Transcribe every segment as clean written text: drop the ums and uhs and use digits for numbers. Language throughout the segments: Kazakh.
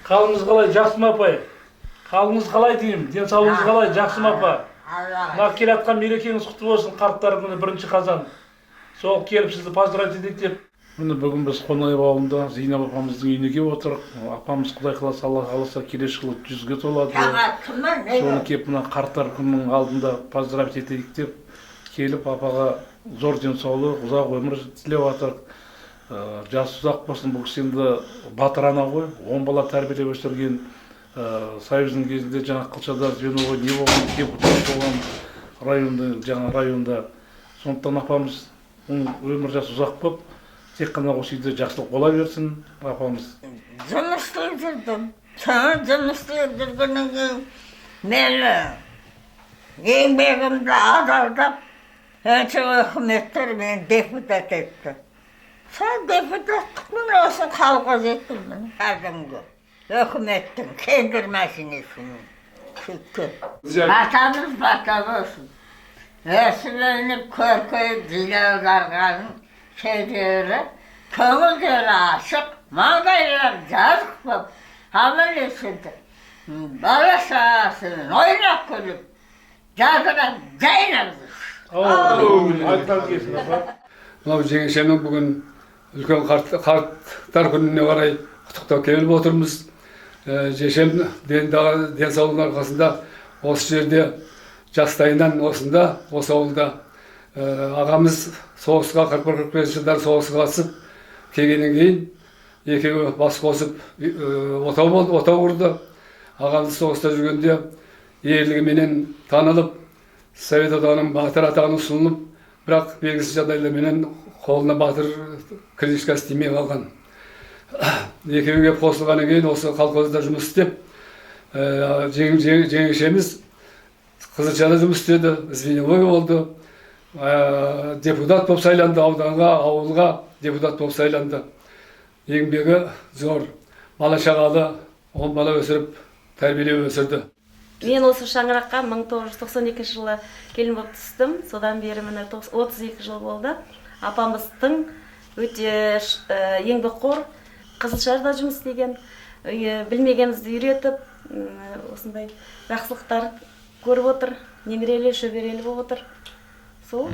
Қалыңыз қалай, жақсы ма апай? Қалыңыз қалай деймін, денсаулығыңыз қалай, жақсы ма апа? Мына келе жатқан мерекеңіз құтты болсын, қарттар күні 1 қазан. Сол келіп сізді поздравить етейік деп. Міне бүгін біз Қонаев ауылында Зейнеп апамыздың үйіне келіп отырық. Апамыз Құдай қаласа, Алла қаласа келесі жылы 100-ге толады. Соны келіп мына қарттар күнінің алдында поздравить етейік деп келіп апаға зор денсаулық, ұзақ өмір тілеп жатырық. Жасы ұзақ болсын, бұл кісі енді батыр ана ғой, 10 бала тәрбиелеп өсірген. Союздың кезінде жаңа Қылшада звеноға не болған, депутат болған районда. Сондықтан апамыз өмір жасы ұзақ болып, тек қана осы үйде жақсылық бола берсін, апамыз. Жұмыс істеп жүрдім. Жұмыс істеп жүргеннен кейін мені еңбегімді адалдап, үкіметтер мені депутат етті. Сол депутаттықпен осы халға жеттім міне. Кәдімгі үкіметтің кендір мәшинесінің күтті. Батамыз бата болсын. Өсіп-өніп көркейіп жинаударғанын шедері, көңілдері ашық, маңдайлары жазық болып, аман есілді. Бала шағасымен ойнап күліп, жадырап жайнады. Айтқан келсін апа. Мынау жеңешемнің бүгін үлкен қарттар күніне қарай құттықтау келіп отырмыз. Жешем денсаулығының арқасында осы жерде жастайынан осында, осы ауылда ағамыз соғысқа 41-45 жылдар соғысқа қатысып келгеннен кейін екеуі бас қосып отау құрды. Ағамыз соғыста жүргенде ерлігіменен танылып, Совет одағының батыр атағына ұсынылып, бірақ белгісіз жағдайлармен қолына батыр кірішкасы тимей қалған. Екеуге қосылғаннан кейін осы колхозда жұмыс істеп, жеңешеміз Қызылшада жұмыс істеді, звеновой болды, депутат болып сайланды, ауданға, ауылға депутат болып сайланды. Еңбегі зор, бала шағалы, 10 бала өсіріп, тәрбиелеп өсірді. Мен осы шаңыраққа 1992 жылы келін болып түстім. Содан бері міне 32 жыл болды. Апамыздың өте еңбекқор, Қызылшада жұмыс істеген, білмегенімізді үйретіп, осындай жақсылықтар көріп отыр, немерелі, шөберелі болып отыр. Сол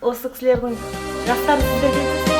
осы кісілердің жастарын сіздерге